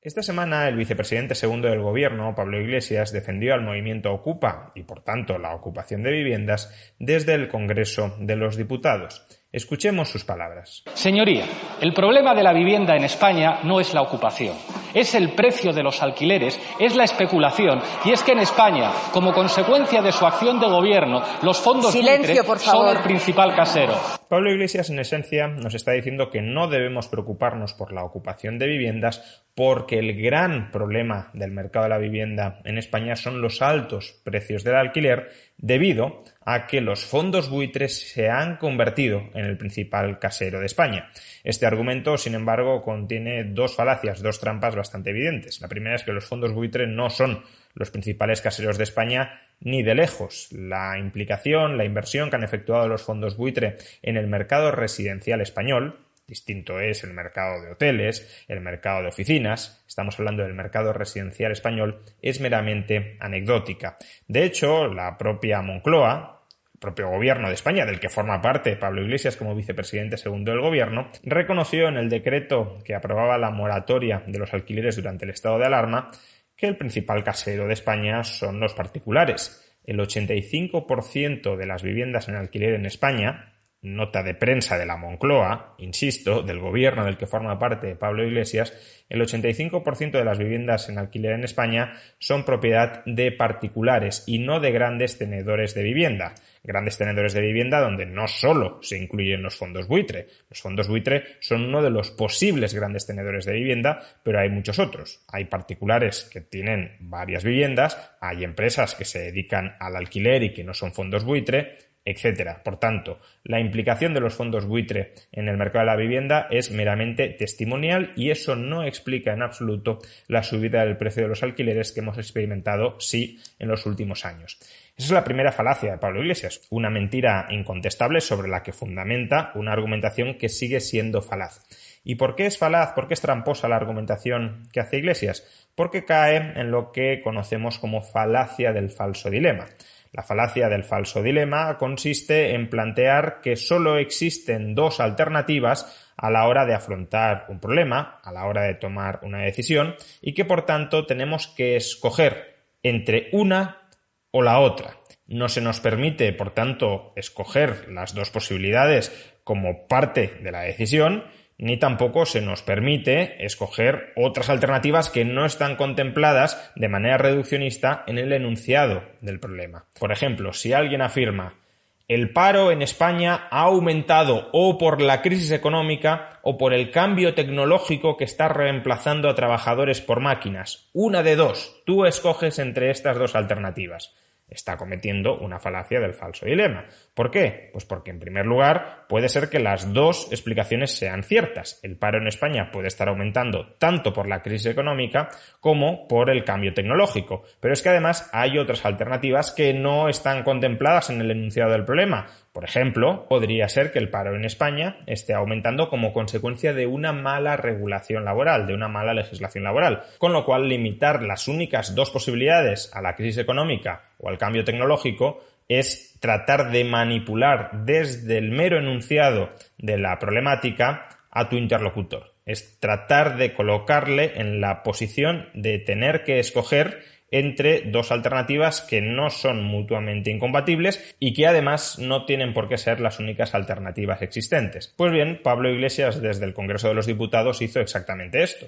Esta semana el vicepresidente segundo del Gobierno, Pablo Iglesias, defendió al movimiento Ocupa y, por tanto, la ocupación de viviendas desde el Congreso de los Diputados. Escuchemos sus palabras. Señoría, el problema de la vivienda en España no es la ocupación, es el precio de los alquileres, es la especulación, y es que en España, como consecuencia de su acción de gobierno, los fondos buitre son el principal casero. Pablo Iglesias, en esencia, nos está diciendo que no debemos preocuparnos por la ocupación de viviendas porque el gran problema del mercado de la vivienda en España son los altos precios del alquiler debido a que los fondos buitres se han convertido en el principal casero de España. Este argumento, sin embargo, contiene dos falacias, dos trampas bastante evidentes. La primera es que los fondos buitres no son los principales caseros de España ni de lejos. La implicación, la inversión que han efectuado los fondos buitre en el mercado residencial español, distinto es el mercado de hoteles, el mercado de oficinas, estamos hablando del mercado residencial español, es meramente anecdótica. De hecho, la propia Moncloa, el propio gobierno de España, del que forma parte Pablo Iglesias como vicepresidente segundo del gobierno, reconoció en el decreto que aprobaba la moratoria de los alquileres durante el estado de alarma que el principal casero de España son los particulares. El 85% de las viviendas en alquiler en España, nota de prensa de la Moncloa, insisto, del gobierno del que forma parte Pablo Iglesias, el 85% de las viviendas en alquiler en España son propiedad de particulares y no de grandes tenedores de vivienda. Grandes tenedores de vivienda donde no solo se incluyen los fondos buitre. Los fondos buitre son uno de los posibles grandes tenedores de vivienda, pero hay muchos otros. Hay particulares que tienen varias viviendas, hay empresas que se dedican al alquiler y que no son fondos buitre, etcétera. Por tanto, la implicación de los fondos buitre en el mercado de la vivienda es meramente testimonial y eso no explica en absoluto la subida del precio de los alquileres que hemos experimentado, sí, en los últimos años. Esa es la primera falacia de Pablo Iglesias, una mentira incontestable sobre la que fundamenta una argumentación que sigue siendo falaz. ¿Y por qué es falaz? ¿Por qué es tramposa la argumentación que hace Iglesias? Porque cae en lo que conocemos como falacia del falso dilema. La falacia del falso dilema consiste en plantear que solo existen dos alternativas a la hora de afrontar un problema, a la hora de tomar una decisión, y que por tanto tenemos que escoger entre una o la otra. No se nos permite, por tanto, escoger las dos posibilidades como parte de la decisión, ni tampoco se nos permite escoger otras alternativas que no están contempladas de manera reduccionista en el enunciado del problema. Por ejemplo, si alguien afirma el paro en España ha aumentado o por la crisis económica o por el cambio tecnológico que está reemplazando a trabajadores por máquinas, una de dos, tú escoges entre estas dos alternativas. Está cometiendo una falacia del falso dilema. ¿Por qué? Pues porque, en primer lugar, puede ser que las dos explicaciones sean ciertas. El paro en España puede estar aumentando tanto por la crisis económica como por el cambio tecnológico. Pero es que además hay otras alternativas que no están contempladas en el enunciado del problema. Por ejemplo, podría ser que el paro en España esté aumentando como consecuencia de una mala regulación laboral, de una mala legislación laboral, con lo cual limitar las únicas dos posibilidades a la crisis económica o al cambio tecnológico es tratar de manipular desde el mero enunciado de la problemática a tu interlocutor. Es tratar de colocarle en la posición de tener que escoger entre dos alternativas que no son mutuamente incompatibles y que además no tienen por qué ser las únicas alternativas existentes. Pues bien, Pablo Iglesias desde el Congreso de los Diputados hizo exactamente esto.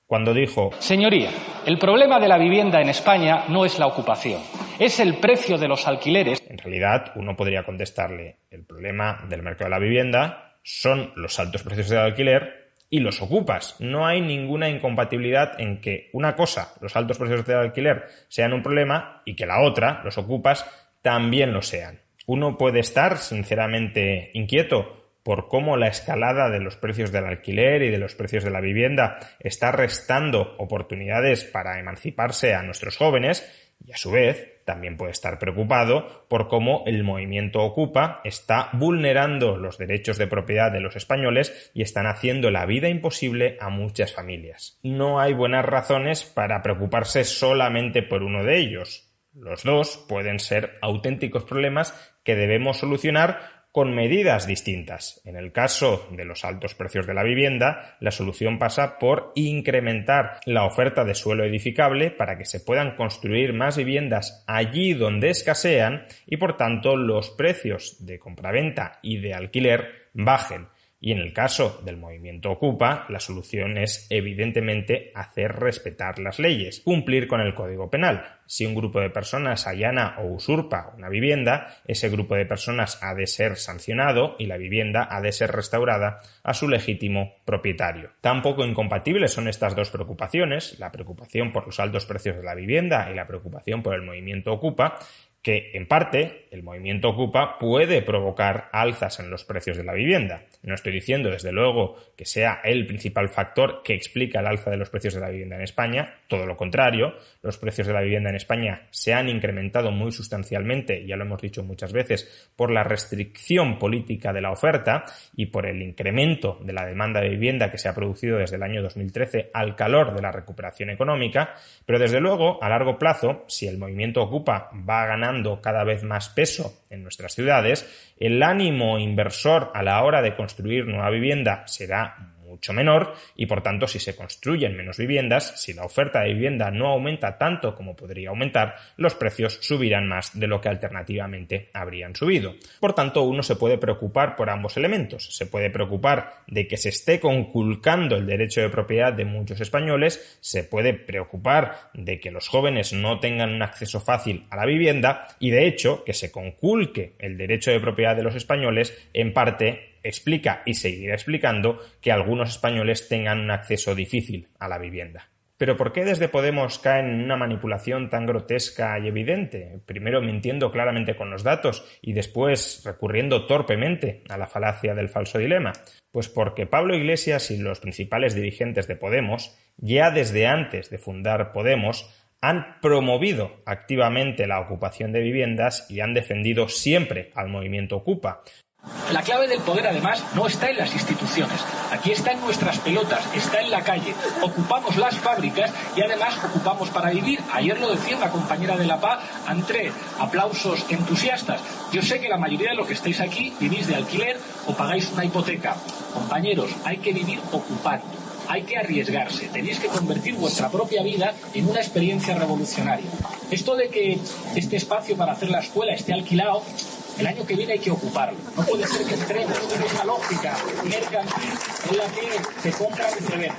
Cuando dijo: Señoría, el problema de la vivienda en España no es la ocupación, es el precio de los alquileres. En realidad, uno podría contestarle: el problema del mercado de la vivienda son los altos precios del alquiler y los ocupas. No hay ninguna incompatibilidad en que una cosa, los altos precios del alquiler, sean un problema y que la otra, los ocupas, también lo sean. Uno puede estar sinceramente inquieto por cómo la escalada de los precios del alquiler y de los precios de la vivienda está restando oportunidades para emanciparse a nuestros jóvenes, y a su vez también puede estar preocupado por cómo el movimiento Ocupa está vulnerando los derechos de propiedad de los españoles y están haciendo la vida imposible a muchas familias. No hay buenas razones para preocuparse solamente por uno de ellos. Los dos pueden ser auténticos problemas que debemos solucionar con medidas distintas. En el caso de los altos precios de la vivienda, la solución pasa por incrementar la oferta de suelo edificable para que se puedan construir más viviendas allí donde escasean y, por tanto, los precios de compraventa y de alquiler bajen. Y en el caso del movimiento Ocupa, la solución es evidentemente hacer respetar las leyes, cumplir con el Código Penal. Si un grupo de personas allana o usurpa una vivienda, ese grupo de personas ha de ser sancionado y la vivienda ha de ser restaurada a su legítimo propietario. Tampoco incompatibles son estas dos preocupaciones, la preocupación por los altos precios de la vivienda y la preocupación por el movimiento Ocupa, que, en parte, el movimiento Ocupa puede provocar alzas en los precios de la vivienda. No estoy diciendo, desde luego, que sea el principal factor que explica el alza de los precios de la vivienda en España, todo lo contrario. Los precios de la vivienda en España se han incrementado muy sustancialmente, ya lo hemos dicho muchas veces, por la restricción política de la oferta y por el incremento de la demanda de vivienda que se ha producido desde el año 2013 al calor de la recuperación económica, pero desde luego, a largo plazo, si el movimiento Ocupa va ganando cada vez más peso en nuestras ciudades, el ánimo inversor a la hora de construir nueva vivienda será mucho menor y, por tanto, si se construyen menos viviendas, si la oferta de vivienda no aumenta tanto como podría aumentar, los precios subirán más de lo que alternativamente habrían subido. Por tanto, uno se puede preocupar por ambos elementos. Se puede preocupar de que se esté conculcando el derecho de propiedad de muchos españoles, se puede preocupar de que los jóvenes no tengan un acceso fácil a la vivienda y, de hecho, que se conculque el derecho de propiedad de los españoles, en parte explica y seguirá explicando que algunos españoles tengan un acceso difícil a la vivienda. Pero ¿por qué desde Podemos caen en una manipulación tan grotesca y evidente? Primero mintiendo claramente con los datos y después recurriendo torpemente a la falacia del falso dilema. Pues porque Pablo Iglesias y los principales dirigentes de Podemos, ya desde antes de fundar Podemos, han promovido activamente la ocupación de viviendas y han defendido siempre al movimiento Ocupa. La clave del poder, además, no está en las instituciones. Aquí está en nuestras pelotas, está en la calle. Ocupamos las fábricas y además ocupamos para vivir. Ayer lo decía una compañera de la PA, entre aplausos entusiastas. Yo sé que la mayoría de los que estáis aquí vivís de alquiler o pagáis una hipoteca. Compañeros, hay que vivir ocupando. Hay que arriesgarse, tenéis que convertir vuestra propia vida en una experiencia revolucionaria. Esto de que este espacio para hacer la escuela esté alquilado, el año que viene hay que ocuparlo. No puede ser que entremos en esa lógica mercantil en la que se compra y se vende.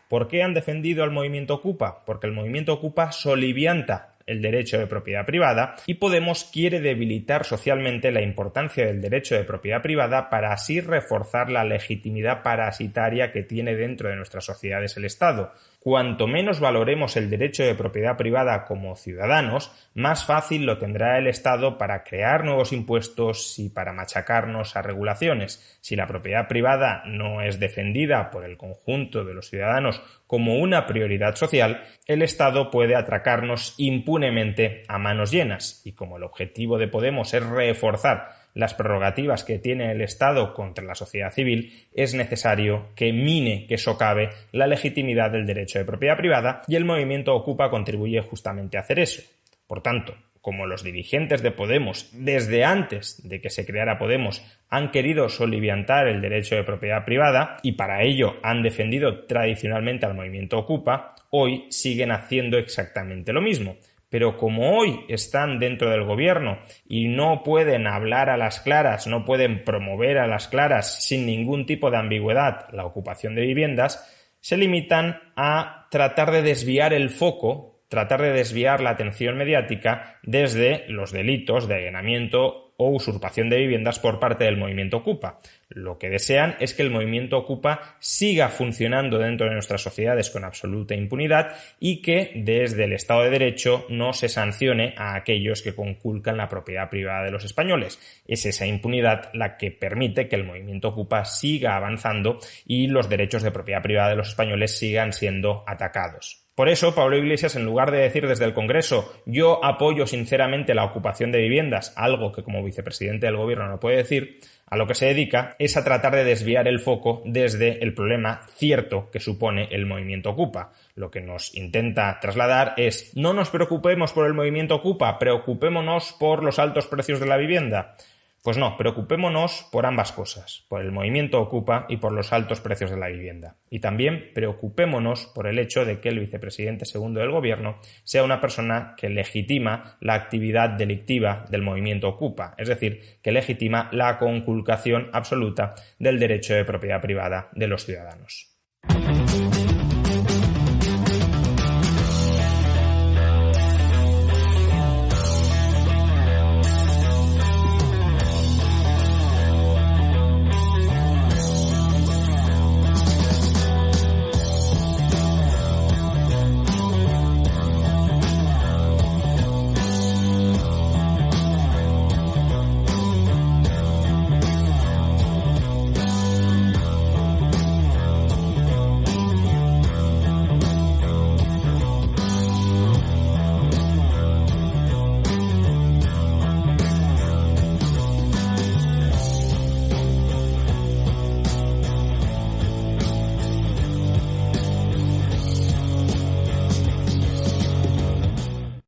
¿Por qué han defendido al movimiento Ocupa? Porque el movimiento Ocupa solivianta el derecho de propiedad privada y Podemos quiere debilitar socialmente la importancia del derecho de propiedad privada para así reforzar la legitimidad parasitaria que tiene dentro de nuestras sociedades el Estado. Cuanto menos valoremos el derecho de propiedad privada como ciudadanos, más fácil lo tendrá el Estado para crear nuevos impuestos y para machacarnos a regulaciones. Si la propiedad privada no es defendida por el conjunto de los ciudadanos como una prioridad social, el Estado puede atracarnos impunemente a manos llenas. Y como el objetivo de Podemos es reforzar las prerrogativas que tiene el Estado contra la sociedad civil, es necesario que mine, que socave la legitimidad del derecho de propiedad privada y el movimiento Ocupa contribuye justamente a hacer eso. Por tanto, como los dirigentes de Podemos, desde antes de que se creara Podemos, han querido soliviantar el derecho de propiedad privada y para ello han defendido tradicionalmente al movimiento Ocupa, hoy siguen haciendo exactamente lo mismo. Pero como hoy están dentro del gobierno y no pueden hablar a las claras, no pueden promover a las claras sin ningún tipo de ambigüedad la ocupación de viviendas, se limitan a tratar de desviar el foco, tratar de desviar la atención mediática desde los delitos de allanamiento o usurpación de viviendas por parte del movimiento Ocupa. Lo que desean es que el movimiento Ocupa siga funcionando dentro de nuestras sociedades con absoluta impunidad y que desde el Estado de Derecho no se sancione a aquellos que conculcan la propiedad privada de los españoles. Es esa impunidad la que permite que el movimiento Ocupa siga avanzando y los derechos de propiedad privada de los españoles sigan siendo atacados. Por eso, Pablo Iglesias, en lugar de decir desde el Congreso yo apoyo sinceramente la ocupación de viviendas, algo que como vicepresidente del Gobierno no puede decir, a lo que se dedica es a tratar de desviar el foco desde el problema cierto que supone el movimiento Ocupa. Lo que nos intenta trasladar es no nos preocupemos por el movimiento Ocupa, preocupémonos por los altos precios de la vivienda. Pues no, preocupémonos por ambas cosas, por el movimiento Ocupa y por los altos precios de la vivienda. Y también preocupémonos por el hecho de que el vicepresidente segundo del Gobierno sea una persona que legitima la actividad delictiva del movimiento Ocupa, es decir, que legitima la conculcación absoluta del derecho de propiedad privada de los ciudadanos.